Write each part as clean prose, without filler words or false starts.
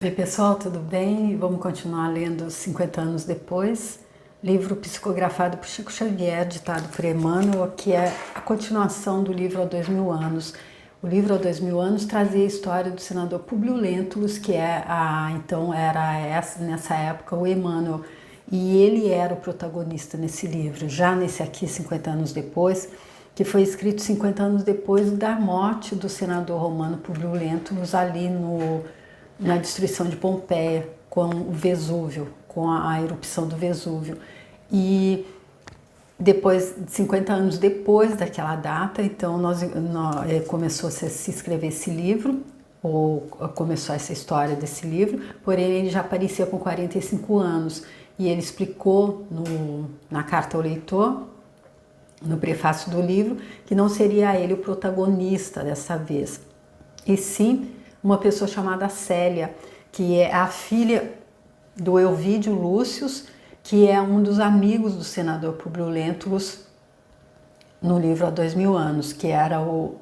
Oi pessoal, tudo bem? Vamos continuar lendo 50 anos depois, livro psicografado por Chico Xavier, ditado por Emmanuel, que é a continuação do livro Há 2000 anos. O livro Há 2000 anos trazia a história do senador Públio Lentulus, que nessa época o Emmanuel, e ele era o protagonista nesse livro. Já nesse aqui, 50 anos depois, que foi escrito 50 anos depois da morte do senador romano Públio Lentulus ali na destruição de Pompeia, com o Vesúvio, com a erupção do Vesúvio. E depois, 50 anos depois daquela data, então começou a se escrever esse livro, ou começou essa história desse livro, porém ele já aparecia com 45 anos, e ele explicou na carta ao leitor, no prefácio do livro, que não seria ele o protagonista dessa vez, e sim uma pessoa chamada Célia, que é a filha do Elvídio Lúcius, que é um dos amigos do senador Públio Lentulus no livro Há 2000 anos, que era o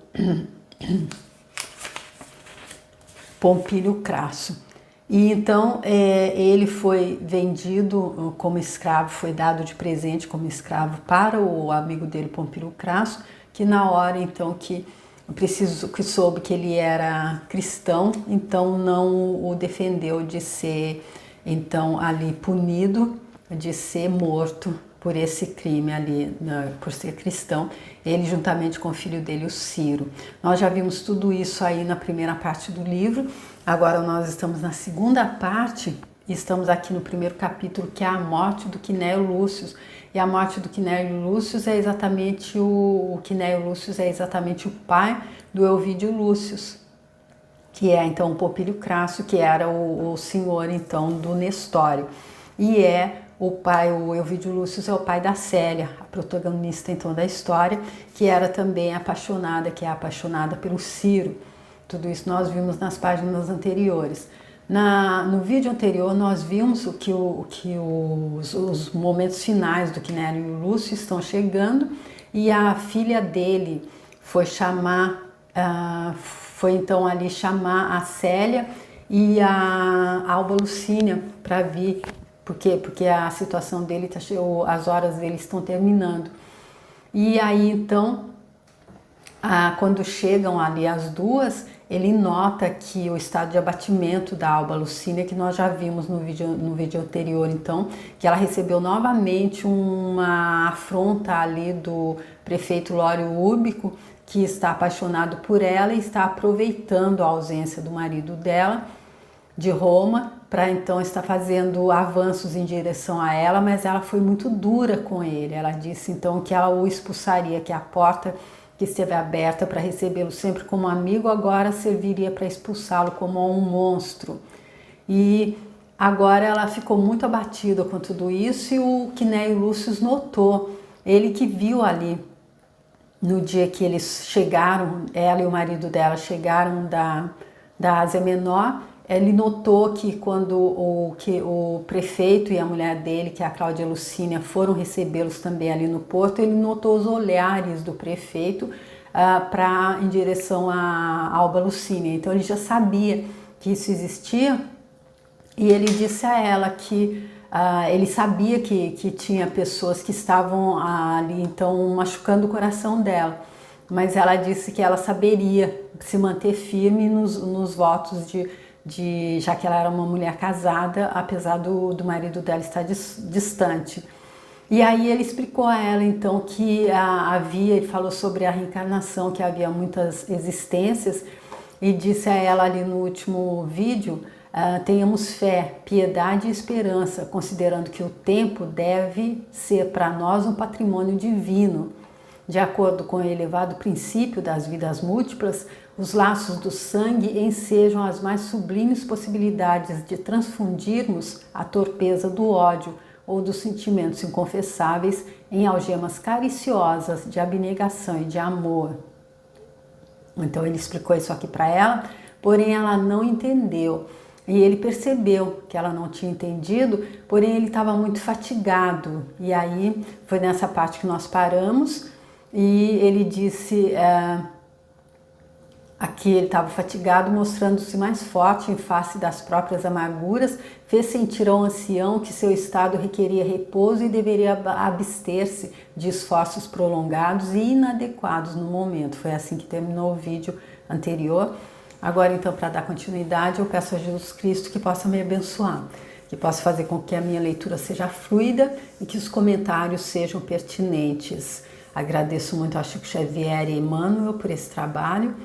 Pompílio Crasso. E então ele foi vendido como escravo, foi dado de presente como escravo para o amigo dele, Pompílio Crasso, que na hora então que soube que ele era cristão, então não o defendeu de ser então ali punido, de ser morto por esse crime ali, por ser cristão, ele juntamente com o filho dele, o Ciro. Nós já vimos tudo isso aí na primeira parte do livro, agora nós estamos na segunda parte, estamos aqui no primeiro capítulo, que é a morte do Quinéio Lúcius. E a morte do Quinéio Lúcius é exatamente o Quinéio Lúcius é exatamente o pai do Elvídio Lúcius, que é então o Pompílio Crasso, que era o senhor então do Nestório. E o Elvídio Lúcius é o pai da Célia, a protagonista então da história, que era também apaixonada, que é apaixonada pelo Ciro. Tudo isso nós vimos nas páginas anteriores. No vídeo anterior nós vimos os momentos finais do Quinéio Lúcio estão chegando, e a filha dele foi então ali chamar a Célia e a Alba Lucínia para vir, porque a situação dele as horas dele estão terminando. E aí então quando chegam ali as duas, ele nota que o estado de abatimento da Alba Lucínia, que nós já vimos no vídeo anterior, então, que ela recebeu novamente uma afronta ali do prefeito Lório Úbico, que está apaixonado por ela e está aproveitando a ausência do marido dela, de Roma, para então estar fazendo avanços em direção a ela, mas ela foi muito dura com ele. Ela disse então que ela o expulsaria, que a porta que esteve aberta para recebê-lo sempre como amigo, agora serviria para expulsá-lo como um monstro. E agora ela ficou muito abatida com tudo isso, e o Quinéio Lúcius notou, ele que viu ali, no dia que eles chegaram, ela e o marido dela chegaram da Ásia Menor, ele notou que quando o prefeito e a mulher dele, que é a Cláudia Lucínia, foram recebê-los também ali no porto, ele notou os olhares do prefeito em direção a Alba Lucínia. Então ele já sabia que isso existia, e ele disse a ela que ele sabia que tinha pessoas que estavam ali então machucando o coração dela, mas ela disse que ela saberia se manter firme nos votos já que ela era uma mulher casada, apesar do marido dela estar distante. E aí ele explicou a ela então que ele falou sobre a reencarnação, que havia muitas existências, e disse a ela ali no último vídeo, tenhamos fé, piedade e esperança, considerando que o tempo deve ser para nós um patrimônio divino. De acordo com o elevado princípio das vidas múltiplas, os laços do sangue ensejam as mais sublimes possibilidades de transfundirmos a torpeza do ódio ou dos sentimentos inconfessáveis em algemas cariciosas de abnegação e de amor. Então ele explicou isso aqui para ela, porém ela não entendeu. E ele percebeu que ela não tinha entendido, porém ele estava muito fatigado. E aí foi nessa parte que nós paramos, e ele disse... Aqui ele estava fatigado, mostrando-se mais forte em face das próprias amarguras, fez sentir ao ancião que seu estado requeria repouso e deveria abster-se de esforços prolongados e inadequados no momento. Foi assim que terminou o vídeo anterior. Agora, então, para dar continuidade, eu peço a Jesus Cristo que possa me abençoar, que possa fazer com que a minha leitura seja fluida e que os comentários sejam pertinentes. Agradeço muito a Chico Xavier e Emmanuel por esse trabalho.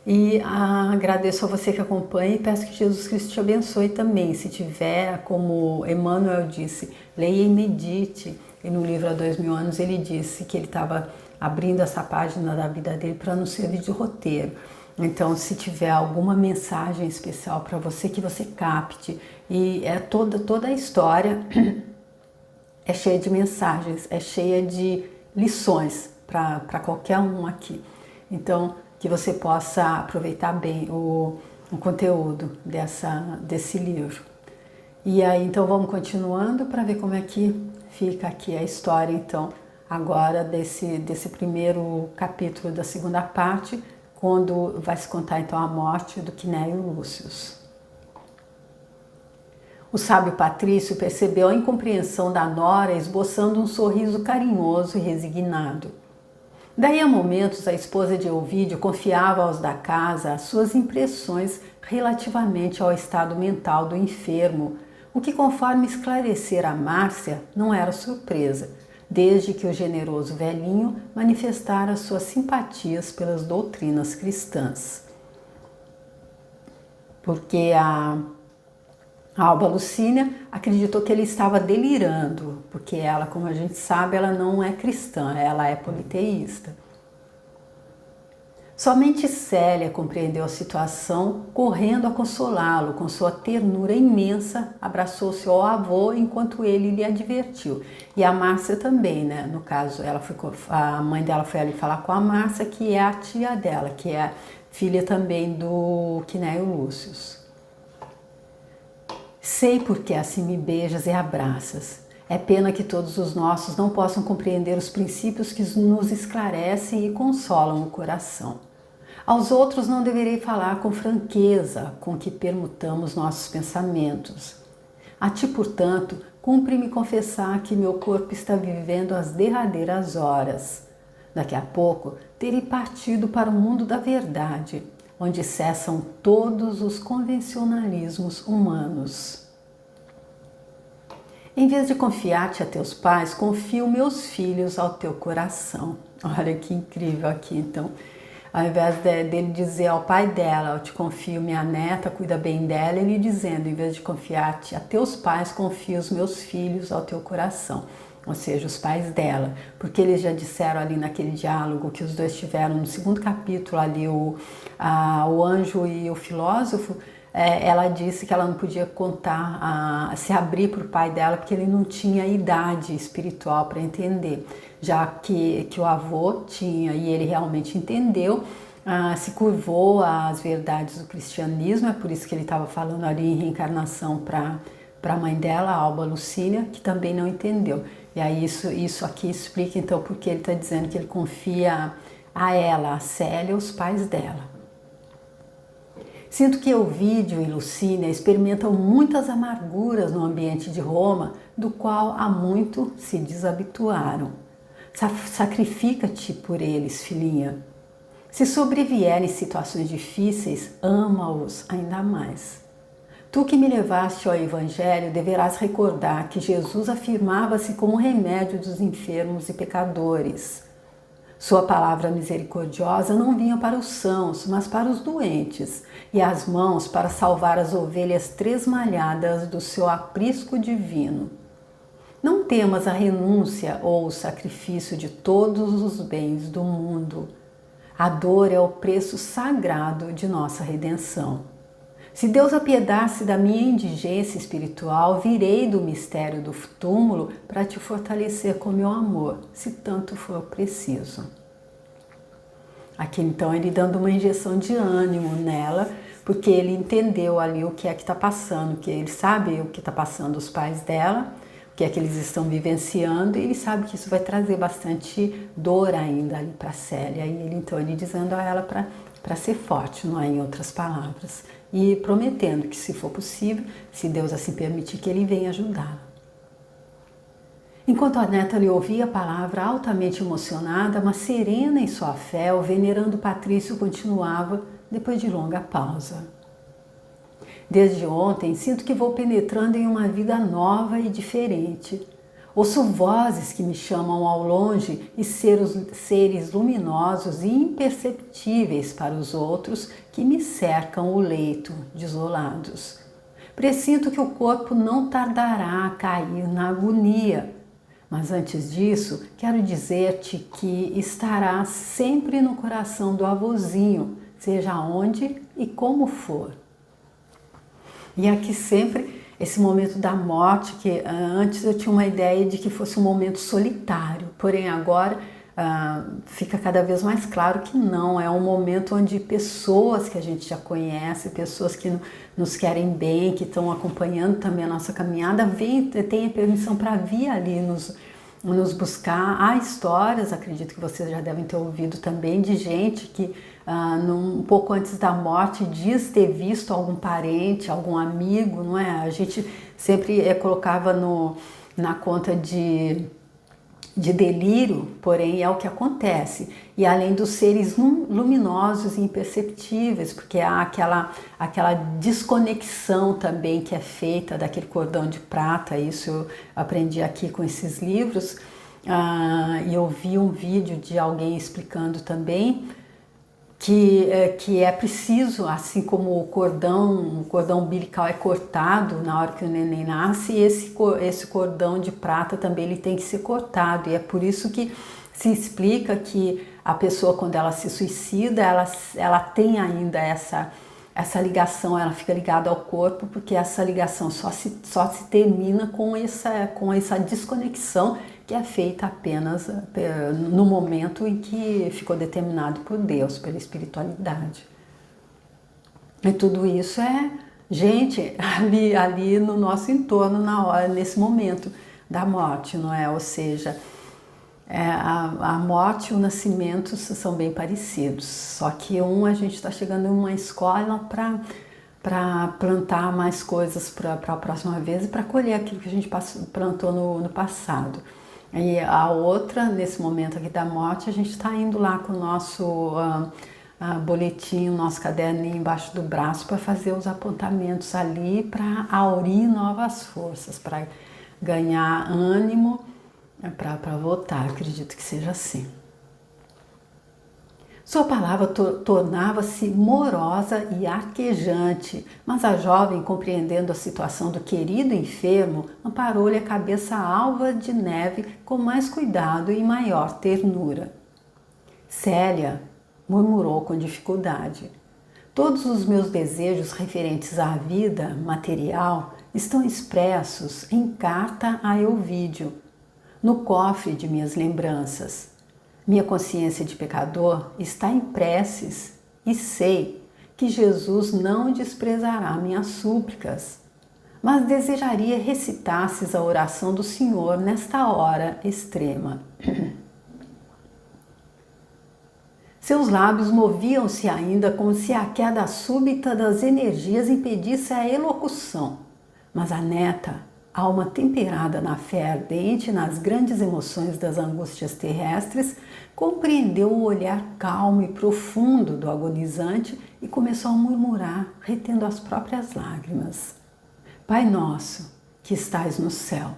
E agradeço a você que acompanha e peço que Jesus Cristo te abençoe também. Se tiver, como Emmanuel disse, leia e medite. E no livro Há 2000 anos ele disse que ele estava abrindo essa página da vida dele para não servir de roteiro. Então, se tiver alguma mensagem especial para você, que você capte. E toda a história é cheia de mensagens, é cheia de lições para qualquer um aqui. Então, que você possa aproveitar bem o conteúdo desse livro. E aí, então, vamos continuando para ver como é que fica aqui a história, então, agora desse primeiro capítulo da segunda parte, quando vai se contar, então, a morte do Quinéio Lúcius. O sábio Patrício percebeu a incompreensão da nora, esboçando um sorriso carinhoso e resignado. Daí a momentos, a esposa de Ovídio confiava aos da casa as suas impressões relativamente ao estado mental do enfermo, o que, conforme esclarecera a Márcia, não era surpresa, desde que o generoso velhinho manifestara suas simpatias pelas doutrinas cristãs. Porque a Alba Lucínia acreditou que ele estava delirando, porque ela, como a gente sabe, ela não é cristã, ela é politeísta. Somente Célia compreendeu a situação, correndo a consolá-lo, com sua ternura imensa, abraçou-se ao avô enquanto ele lhe advertiu. E a Márcia também, né? No caso, a mãe dela foi ali falar com a Márcia, que é a tia dela, que é filha também do Quinéio Lúcius. Sei por que assim me beijas e abraças. É pena que todos os nossos não possam compreender os princípios que nos esclarecem e consolam o coração. Aos outros não deverei falar com franqueza com que permutamos nossos pensamentos. A ti, portanto, cumpre-me confessar que meu corpo está vivendo as derradeiras horas. Daqui a pouco terei partido para o mundo da verdade, onde cessam todos os convencionalismos humanos. Em vez de confiar-te a teus pais, confio meus filhos ao teu coração. Olha que incrível aqui, então. Ao invés dele dizer ao pai dela, eu te confio minha neta, cuida bem dela, ele dizendo, em vez de confiar-te a teus pais, confio os meus filhos ao teu coração. Ou seja, os pais dela, porque eles já disseram ali naquele diálogo que os dois tiveram no segundo capítulo ali, o anjo e o filósofo, ela disse que ela não podia contar, se abrir para o pai dela, porque ele não tinha idade espiritual para entender, já que o avô tinha, e ele realmente entendeu, se curvou às verdades do cristianismo, é por isso que ele estava falando ali em reencarnação para a mãe dela, a Alba Lucínia, que também não entendeu. E aí isso aqui explica então porque ele está dizendo que ele confia a ela, a Célia, os pais dela. Sinto que Ovídio e Lucínia experimentam muitas amarguras no ambiente de Roma, do qual há muito se desabituaram. Sacrifica-te por eles, filhinha. Se sobrevierem situações difíceis, ama-os ainda mais. Tu que me levaste ao Evangelho, deverás recordar que Jesus afirmava-se como remédio dos enfermos e pecadores. Sua palavra misericordiosa não vinha para os sãos, mas para os doentes, e as mãos para salvar as ovelhas tresmalhadas do seu aprisco divino. Não temas a renúncia ou o sacrifício de todos os bens do mundo. A dor é o preço sagrado de nossa redenção. Se Deus apiedar-se da minha indigência espiritual, virei do mistério do túmulo para te fortalecer com meu amor, se tanto for preciso. Aqui então ele dando uma injeção de ânimo nela, porque ele entendeu ali o que é que está passando, que ele sabe o que está passando os pais dela, o que é que eles estão vivenciando, e ele sabe que isso vai trazer bastante dor ainda ali para Célia. E ele então ele dizendo a ela para para ser forte, não é, em outras palavras, e prometendo que, se for possível, se Deus assim permitir, que ele venha ajudá-la. Enquanto a neta lhe ouvia a palavra, altamente emocionada, mas serena em sua fé, o venerando Patrício continuava, depois de longa pausa. Desde ontem, sinto que vou penetrando em uma vida nova e diferente. Ouço vozes que me chamam ao longe e seres luminosos e imperceptíveis para os outros que me cercam o leito, desolados. Pressinto que o corpo não tardará a cair na agonia. Mas antes disso, quero dizer-te que estarás sempre no coração do avôzinho, seja onde e como for. E aqui sempre esse momento da morte, que antes eu tinha uma ideia de que fosse um momento solitário, porém agora fica cada vez mais claro que não, é um momento onde pessoas que a gente já conhece, pessoas que nos querem bem, que estão acompanhando também a nossa caminhada, têm a permissão para vir ali nos buscar. Há histórias, acredito que vocês já devem ter ouvido também, de gente que um pouco antes da morte diz ter visto algum parente, algum amigo, não é? A gente sempre colocava na conta de delírio, porém é o que acontece. E além dos seres luminosos e imperceptíveis, porque há aquela desconexão também que é feita daquele cordão de prata, isso eu aprendi aqui com esses livros, e eu vi um vídeo de alguém explicando também, que é preciso, assim como o cordão umbilical é cortado na hora que o neném nasce, esse cordão de prata também ele tem que ser cortado, e é por isso que se explica que a pessoa, quando ela se suicida, ela tem ainda essa ligação, ela fica ligada ao corpo, porque essa ligação só se termina com essa desconexão que é feita apenas no momento em que ficou determinado por Deus, pela espiritualidade. E tudo isso é gente ali no nosso entorno nesse momento da morte, não é? Ou seja, a morte e o nascimento são bem parecidos, só que a gente está chegando em uma escola para plantar mais coisas para a próxima vez e para colher aquilo que a gente plantou no passado. E a outra, nesse momento aqui da morte, a gente está indo lá com o nosso boletim, nosso caderninho embaixo do braço para fazer os apontamentos ali, para aurir novas forças, para ganhar ânimo, para voltar. Acredito que seja assim. Sua palavra tornava-se morosa e arquejante, mas a jovem, compreendendo a situação do querido enfermo, amparou-lhe a cabeça alva de neve com mais cuidado e maior ternura. Célia, murmurou com dificuldade, todos os meus desejos referentes à vida material estão expressos em carta a Elvídio, no cofre de minhas lembranças. Minha consciência de pecador está em preces e sei que Jesus não desprezará minhas súplicas, mas desejaria recitasses a oração do Senhor nesta hora extrema. Seus lábios moviam-se ainda como se a queda súbita das energias impedisse a elocução, mas a neta, alma temperada na fé ardente e nas grandes emoções das angústias terrestres, compreendeu o olhar calmo e profundo do agonizante e começou a murmurar, retendo as próprias lágrimas. Pai nosso, que estais no céu,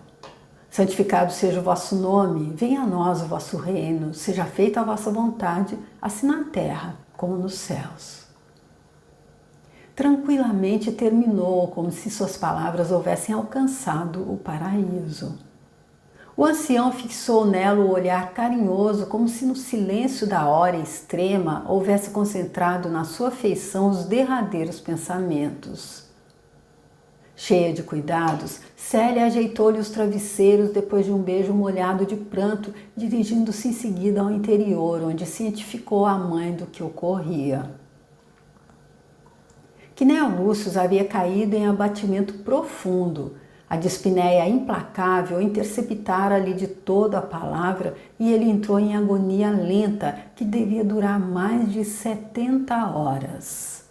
santificado seja o vosso nome, venha a nós o vosso reino, seja feita a vossa vontade, assim na terra como nos céus. Tranquilamente terminou, como se suas palavras houvessem alcançado o paraíso. O ancião fixou nela o olhar carinhoso, como se no silêncio da hora extrema houvesse concentrado na sua feição os derradeiros pensamentos. Cheia de cuidados, Célia ajeitou-lhe os travesseiros depois de um beijo molhado de pranto, dirigindo-se em seguida ao interior, onde cientificou a mãe do que ocorria. Quinéa Lúcius havia caído em abatimento profundo, A dispneia implacável interceptara-lhe de todo a palavra e ele entrou em agonia lenta que devia durar mais de 70 horas.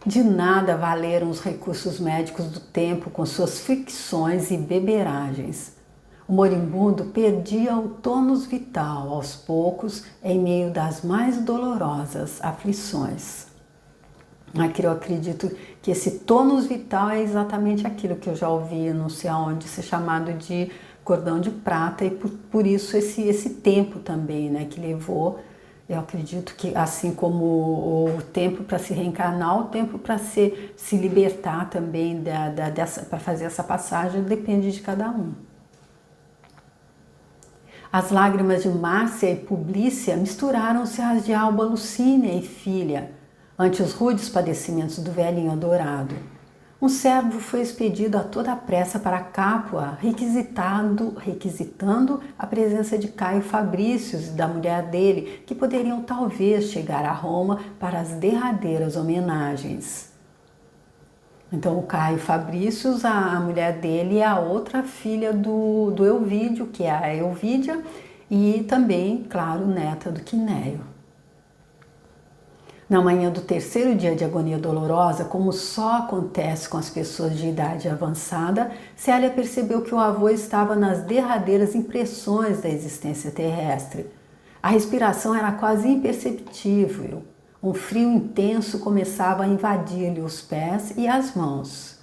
De nada valeram os recursos médicos do tempo com suas fricções e beberagens. O moribundo perdia o tônus vital aos poucos em meio das mais dolorosas aflições. Aqui eu acredito que esse tônus vital é exatamente aquilo que eu já ouvi, não sei aonde, ser chamado de cordão de prata, e por isso esse tempo também, né, que levou. Eu acredito que assim como o tempo para se reencarnar, o tempo para se libertar também para fazer essa passagem depende de cada um. As lágrimas de Márcia e Publícia misturaram-se às de Alba Lucínia e filha, ante os rudes padecimentos do velhinho adorado. Um servo foi expedido a toda a pressa para Capua, requisitando a presença de Caio Fabrícios e da mulher dele, que poderiam talvez chegar a Roma para as derradeiras homenagens. Então o Caio Fabrícios, a mulher dele, é a outra filha do Elvídio, que é a Elvídia, e também, claro, neta do Quinéio. Na manhã do terceiro dia de agonia dolorosa, como só acontece com as pessoas de idade avançada, Célia percebeu que o avô estava nas derradeiras impressões da existência terrestre. A respiração era quase imperceptível. Um frio intenso começava a invadir-lhe os pés e as mãos.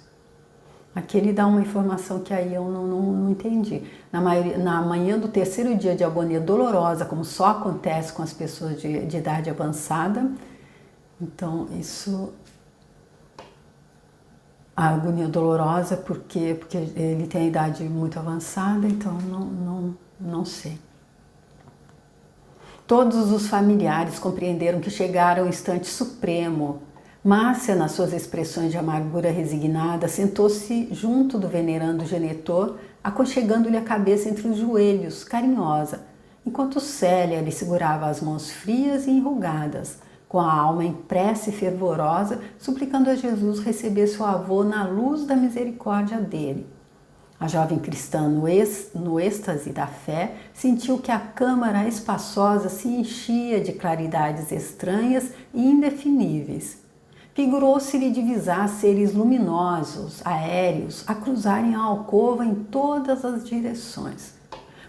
Aqui ele dá uma informação que aí eu não entendi. Na manhã do terceiro dia de agonia dolorosa, como só acontece com as pessoas de idade avançada, então isso, a agonia dolorosa, porque ele tem a idade muito avançada, então não sei. Todos os familiares compreenderam que chegara o instante supremo. Márcia, nas suas expressões de amargura resignada, sentou-se junto do venerando genitor, aconchegando-lhe a cabeça entre os joelhos, carinhosa, enquanto Célia lhe segurava as mãos frias e enrugadas, com a alma em prece fervorosa, suplicando a Jesus receber seu avô na luz da misericórdia dele. A jovem cristã, no êxtase da fé, sentiu que a câmara espaçosa se enchia de claridades estranhas e indefiníveis. Figurou-se-lhe divisar seres luminosos, aéreos, a cruzarem a alcova em todas as direções.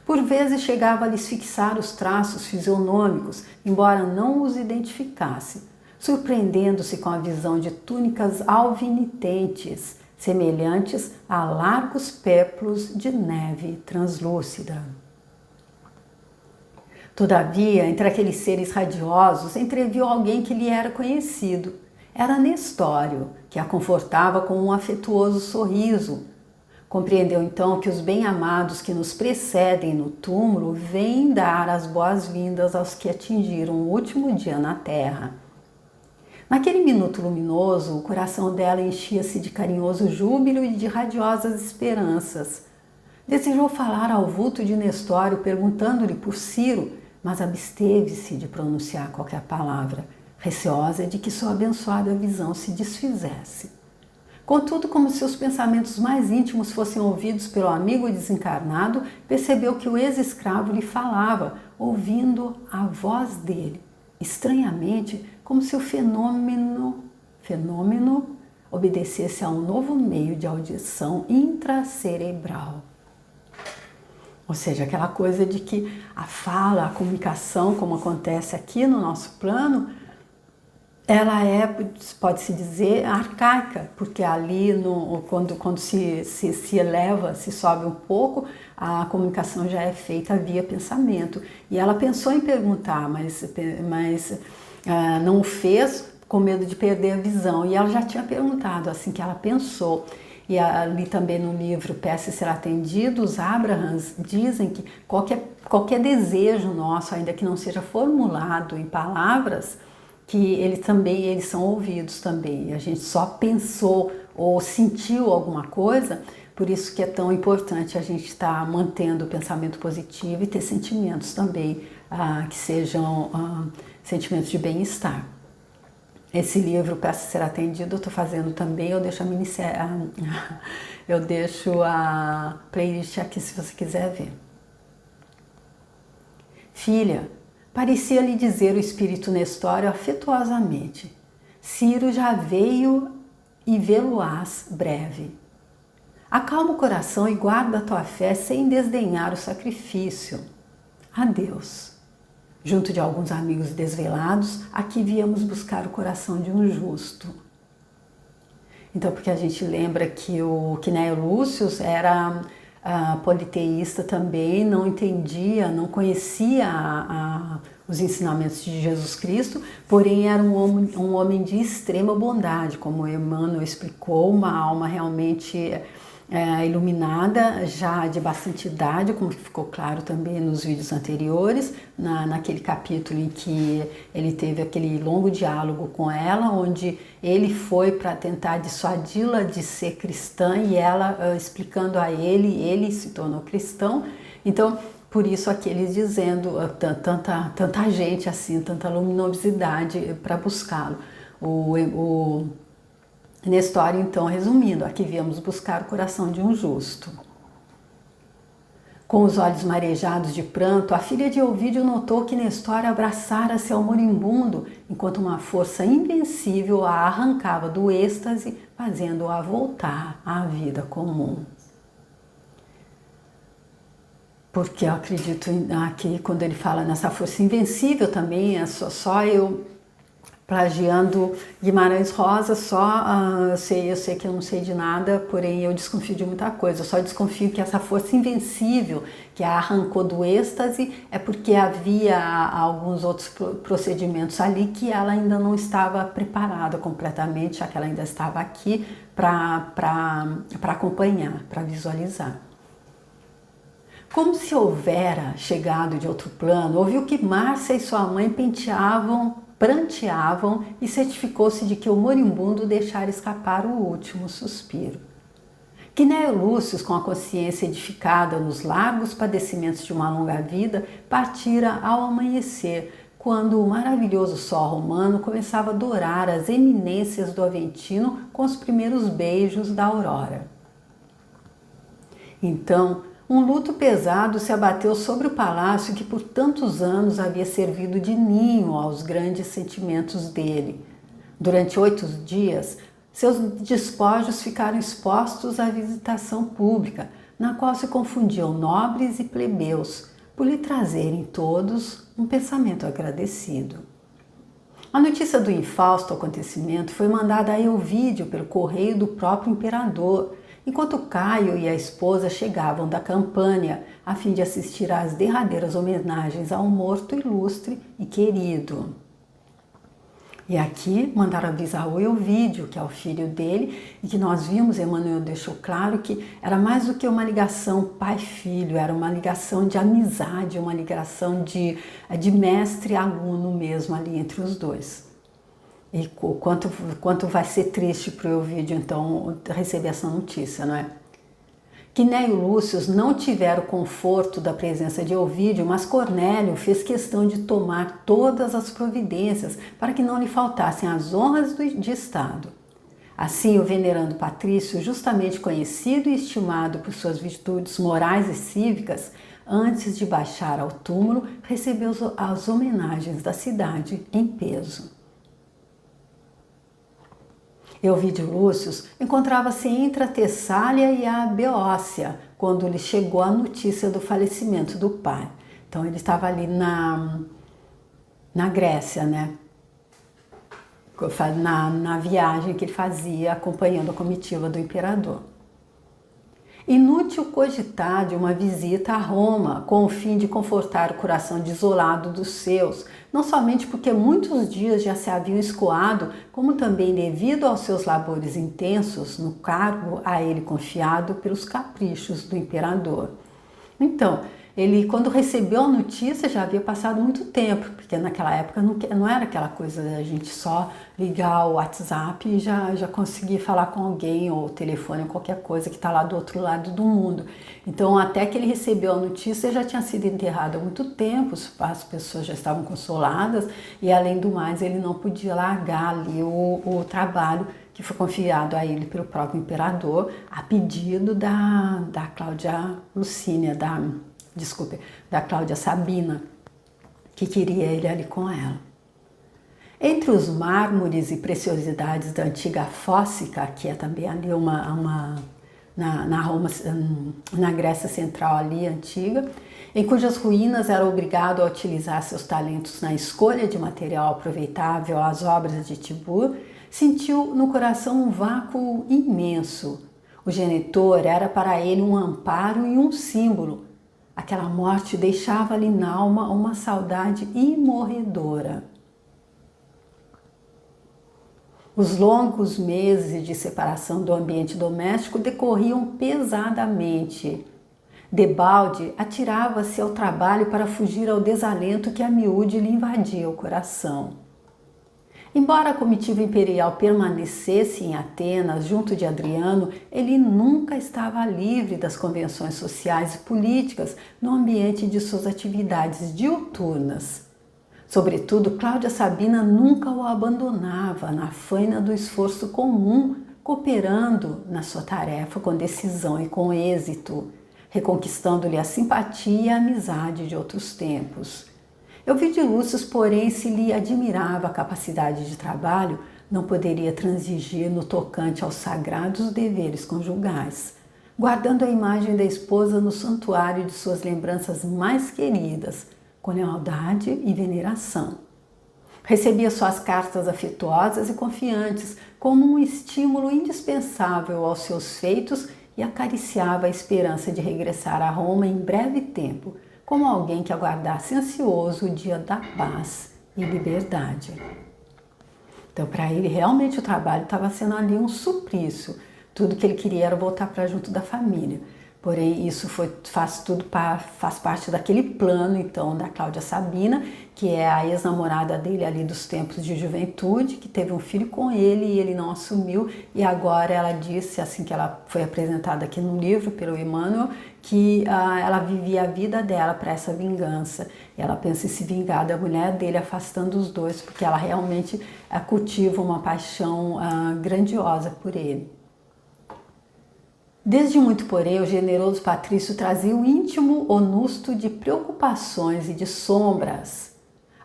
Por vezes chegava a lhes fixar os traços fisionômicos, embora não os identificasse, surpreendendo-se com a visão de túnicas alvinitentes, semelhantes a largos péplos de neve translúcida. Todavia, entre aqueles seres radiosos, entreviu alguém que lhe era conhecido. Era Nestório, que a confortava com um afetuoso sorriso. Compreendeu então que os bem-amados que nos precedem no túmulo vêm dar as boas-vindas aos que atingiram o último dia na terra. Naquele minuto luminoso, o coração dela enchia-se de carinhoso júbilo e de radiosas esperanças. Desejou falar ao vulto de Nestório, perguntando-lhe por Ciro, mas absteve-se de pronunciar qualquer palavra, receosa de que sua abençoada visão se desfizesse. Contudo, como se os pensamentos mais íntimos fossem ouvidos pelo amigo desencarnado, percebeu que o ex-escravo lhe falava, ouvindo a voz dele. Estranhamente, como se o fenômeno obedecesse a um novo meio de audição intracerebral. Ou seja, aquela coisa de que a fala, a comunicação, como acontece aqui no nosso plano, ela é, pode-se dizer, arcaica, porque ali, quando se eleva, se sobe um pouco, a comunicação já é feita via pensamento. E ela pensou em perguntar, mas não o fez com medo de perder a visão. E ela já tinha perguntado, assim que ela pensou. E ali também no livro Peça e Será Atendido, os Abrahams dizem que qualquer desejo nosso, ainda que não seja formulado em palavras, que eles são ouvidos também. A gente só pensou ou sentiu alguma coisa, por isso que é tão importante a gente estar mantendo o pensamento positivo e ter sentimentos também que sejam sentimentos de bem-estar. esse livro, Peça Ser Atendido, eu estou fazendo também, eu deixo a minissérie, eu deixo a playlist aqui se você quiser ver. Filha, parecia lhe dizer o espírito Nestório afetuosamente, Ciro já veio e vê-lo-ás breve. Acalma o coração e guarda a tua fé sem desdenhar o sacrifício. Adeus. Junto de alguns amigos desvelados, aqui viemos buscar o coração de um justo. Então, porque a gente lembra que o Quinéio Lúcio era politeísta também, não entendia, não conhecia os ensinamentos de Jesus Cristo, porém era um homem de extrema bondade, como Emmanuel explicou, uma alma realmente iluminada, já de bastante idade, como ficou claro também nos vídeos anteriores, naquele capítulo em que ele teve aquele longo diálogo com ela, onde ele foi para tentar dissuadi-la de ser cristã e ela explicando a ele se tornou cristão. Então, por isso aqueles dizendo tanta gente assim, tanta luminosidade para buscá-lo. Nestório, então, resumindo, aqui viemos buscar o coração de um justo. Com os olhos marejados de pranto, a filha de Ovídio notou que Nestório abraçara-se ao moribundo, enquanto uma força invencível a arrancava do êxtase, fazendo-a voltar à vida comum. Porque eu acredito aqui, quando ele fala nessa força invencível também, é só eu plagiando Guimarães Rosa, eu sei que eu não sei de nada, porém eu desconfio de muita coisa. Eu só desconfio que essa força invencível que a arrancou do êxtase é porque havia alguns outros procedimentos ali que ela ainda não estava preparada completamente, já que ela ainda estava aqui para acompanhar, para visualizar. Como se houvera chegado de outro plano, ouviu que Márcia e sua mãe pranteavam e certificou-se de que o moribundo deixara escapar o último suspiro. Quinéio Lúcio, com a consciência edificada nos largos padecimentos de uma longa vida, partira ao amanhecer, quando o maravilhoso sol romano começava a dourar as eminências do Aventino com os primeiros beijos da aurora. Então, um luto pesado se abateu sobre o palácio que por tantos anos havia servido de ninho aos grandes sentimentos dele. Durante 8 dias, seus despojos ficaram expostos à visitação pública, na qual se confundiam nobres e plebeus, por lhe trazerem todos um pensamento agradecido. A notícia do infausto acontecimento foi mandada a Elvídio pelo correio do próprio imperador, enquanto Caio e a esposa chegavam da Campânia a fim de assistir às derradeiras homenagens ao morto ilustre e querido. E aqui mandaram avisar o Elvídio, que é o filho dele, e que nós vimos, Emmanuel deixou claro que era mais do que uma ligação pai-filho, era uma ligação de amizade, uma ligação de mestre e aluno mesmo ali entre os dois. E quanto vai ser triste para o Elvídio, então, receber essa notícia, não é? Quinéio Lúcio não tivera o conforto da presença de Elvídio, mas Cornélio fez questão de tomar todas as providências para que não lhe faltassem as honras de Estado. Assim, o venerando patrício, justamente conhecido e estimado por suas virtudes morais e cívicas, antes de baixar ao túmulo, recebeu as homenagens da cidade em peso. Elvídio Lúcio encontrava-se entre a Tessália e a Beócia quando lhe chegou a notícia do falecimento do pai. Então ele estava ali na Grécia, né? Na viagem que ele fazia acompanhando a comitiva do imperador. Inútil cogitar de uma visita a Roma com o fim de confortar o coração desolado dos seus, não somente porque muitos dias já se haviam escoado, como também devido aos seus labores intensos no cargo a ele confiado pelos caprichos do imperador. Então, ele quando recebeu a notícia já havia passado muito tempo, porque naquela época não era aquela coisa da gente só ligar o WhatsApp e já conseguir falar com alguém, ou telefone, ou qualquer coisa que está lá do outro lado do mundo. Então, até que ele recebeu a notícia, já tinha sido enterrado há muito tempo, as pessoas já estavam consoladas, e além do mais, ele não podia largar ali o trabalho que foi confiado a ele pelo próprio imperador, a pedido da Cláudia Lucínia, da Cláudia Sabina, que queria ele ali com ela. Entre os mármores e preciosidades da antiga Fóstica, que é também ali na Roma, na Grécia Central ali antiga, em cujas ruínas era obrigado a utilizar seus talentos na escolha de material aproveitável às obras de Tibur, sentiu no coração um vácuo imenso. O genitor era para ele um amparo e um símbolo. Aquela morte deixava-lhe na alma uma saudade imorredora. Os longos meses de separação do ambiente doméstico decorriam pesadamente. Debalde atirava-se ao trabalho para fugir ao desalento que a miúde lhe invadia o coração. Embora a comitiva imperial permanecesse em Atenas, junto de Adriano, ele nunca estava livre das convenções sociais e políticas no ambiente de suas atividades diuturnas. Sobretudo, Cláudia Sabina nunca o abandonava na faina do esforço comum, cooperando na sua tarefa com decisão e com êxito, reconquistando-lhe a simpatia e a amizade de outros tempos. Ovidio Lúcio, porém, se lhe admirava a capacidade de trabalho, não poderia transigir no tocante aos sagrados deveres conjugais, guardando a imagem da esposa no santuário de suas lembranças mais queridas, com lealdade e veneração. Recebia suas cartas afetuosas e confiantes como um estímulo indispensável aos seus feitos e acariciava a esperança de regressar a Roma em breve tempo, como alguém que aguardasse ansioso o dia da paz e liberdade. Então, para ele, realmente o trabalho estava sendo ali um suplício. Tudo que ele queria era voltar para junto da família. Porém, isso faz parte daquele plano, então, da Cláudia Sabina, que é a ex-namorada dele ali dos tempos de juventude, que teve um filho com ele e ele não assumiu. E agora ela disse, assim que ela foi apresentada aqui no livro pelo Emmanuel, que ela vivia a vida dela para essa vingança. Ela pensa em se vingar da mulher dele, afastando os dois, porque ela realmente cultiva uma paixão grandiosa por ele. Desde muito porém, o generoso patrício trazia o íntimo onusto de preocupações e de sombras.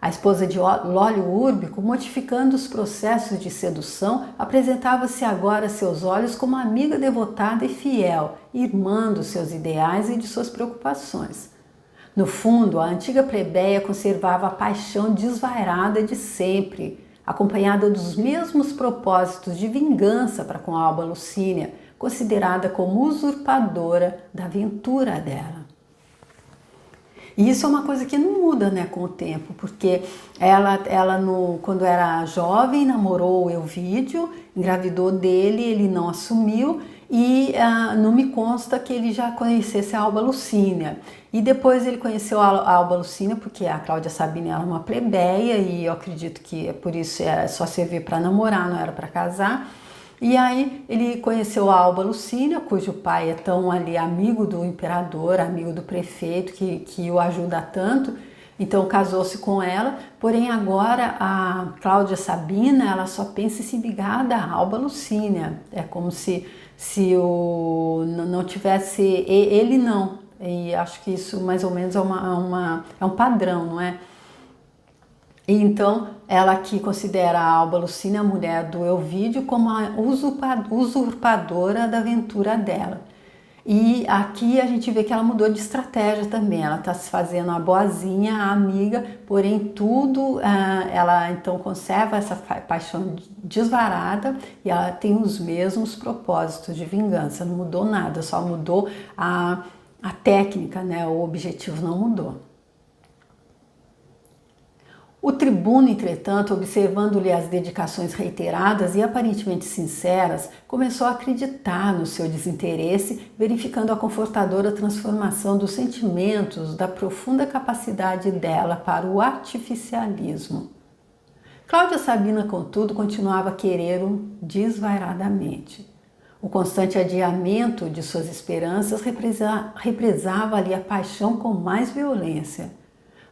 A esposa de Lólio Úrbico, modificando os processos de sedução, apresentava-se agora a seus olhos como amiga devotada e fiel, irmã dos seus ideais e de suas preocupações. No fundo, a antiga plebeia conservava a paixão desvairada de sempre, acompanhada dos mesmos propósitos de vingança para com Alba Lucínia, considerada como usurpadora da aventura dela. E isso é uma coisa que não muda, né, com o tempo, porque ela quando era jovem, namorou o Elvídio, engravidou dele, ele não assumiu e não me consta que ele já conhecesse a Alba Lucínia. E depois ele conheceu a Alba Lucínia, porque a Cláudia Sabina era uma plebeia e eu acredito que por isso só servia para namorar, não era para casar. E aí ele conheceu a Alba Lucínia, cujo pai é tão ali amigo do imperador, amigo do prefeito, que o ajuda tanto. Então casou-se com ela, porém agora a Cláudia Sabina, ela só pensa em se vingar da Alba Lucínia. É como se não tivesse, ele não. E acho que isso mais ou menos é um padrão, não é? E então, ela aqui considera a Alba Lucínia, a mulher do Elvídio, como a usurpadora da aventura dela. E aqui a gente vê que ela mudou de estratégia também, ela está se fazendo a boazinha, a amiga, porém tudo, ela então conserva essa paixão desvarada e ela tem os mesmos propósitos de vingança, não mudou nada, só mudou a técnica, né? O objetivo não mudou. O tribuno, entretanto, observando-lhe as dedicações reiteradas e aparentemente sinceras, começou a acreditar no seu desinteresse, verificando a confortadora transformação dos sentimentos, da profunda capacidade dela para o artificialismo. Cláudia Sabina, contudo, continuava a querer-o desvairadamente. O constante adiamento de suas esperanças represava-lhe a paixão com mais violência.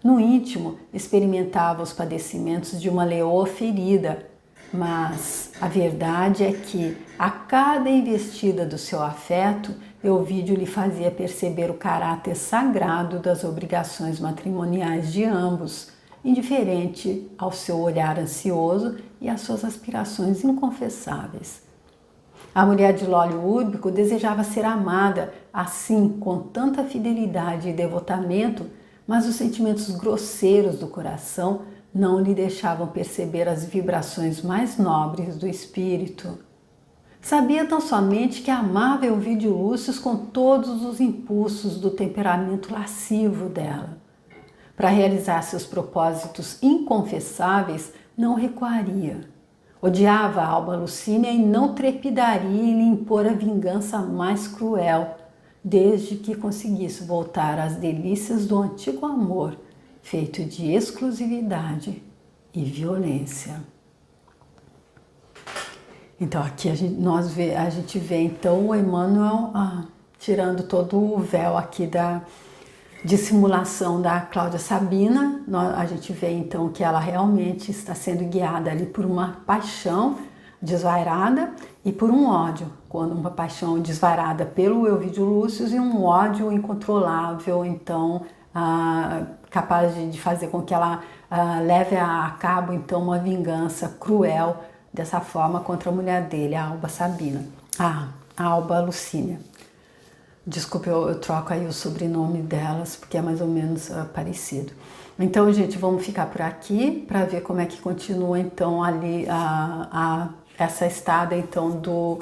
No íntimo, experimentava os padecimentos de uma leoa ferida, mas a verdade é que, a cada investida do seu afeto, Elvídio lhe fazia perceber o caráter sagrado das obrigações matrimoniais de ambos, indiferente ao seu olhar ansioso e às suas aspirações inconfessáveis. A mulher de Lólio Úrbico desejava ser amada, assim, com tanta fidelidade e devotamento, mas os sentimentos grosseiros do coração não lhe deixavam perceber as vibrações mais nobres do espírito. Sabia tão somente que amava Elvídio Lúcio com todos os impulsos do temperamento lascivo dela. Para realizar seus propósitos inconfessáveis, não recuaria. Odiava a Alba Lucínia e não trepidaria em lhe impor a vingança mais cruel, desde que conseguisse voltar às delícias do antigo amor, feito de exclusividade e violência. Então aqui a gente vê então o Emmanuel tirando todo o véu aqui da dissimulação da Cláudia Sabina. A gente vê então que ela realmente está sendo guiada ali por uma paixão desvairada e por um ódio, quando uma paixão desvairada pelo Elvídio Lúcio e um ódio incontrolável, então capaz de fazer com que ela leve a cabo então uma vingança cruel dessa forma contra a mulher dele, a Alba Sabina, a Alba Lucínia. Desculpe, eu troco aí o sobrenome delas, porque é mais ou menos parecido. Então, gente, vamos ficar por aqui para ver como é que continua então ali essa estada então do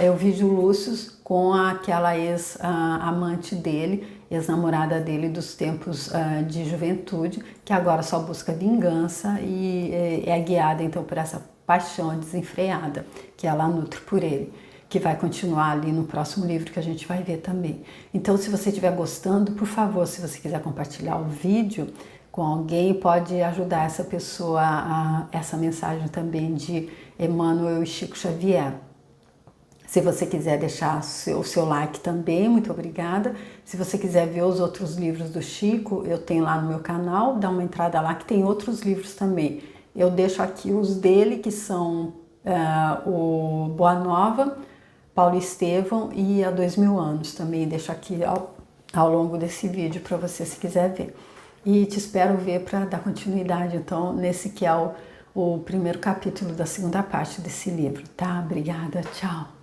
Elvídio Lúcio com aquela ex-amante dele, ex-namorada dele dos tempos de juventude, que agora só busca vingança e é guiada então por essa paixão desenfreada que ela nutre por ele, que vai continuar ali no próximo livro que a gente vai ver também. Então, se você estiver gostando, por favor, se você quiser compartilhar o vídeo com alguém, pode ajudar essa pessoa essa mensagem também de Emmanuel e Chico Xavier. Se você quiser deixar o seu like também, muito obrigada. Se você quiser ver os outros livros do Chico, eu tenho lá no meu canal, dá uma entrada lá que tem outros livros também. Eu deixo aqui os dele, que são o Boa Nova, Paulo Estevão e Há 2000 anos. Também deixo aqui ao longo desse vídeo para você, se quiser ver. E te espero ver para dar continuidade, então, nesse que é o primeiro capítulo da segunda parte desse livro, tá? Obrigada, tchau!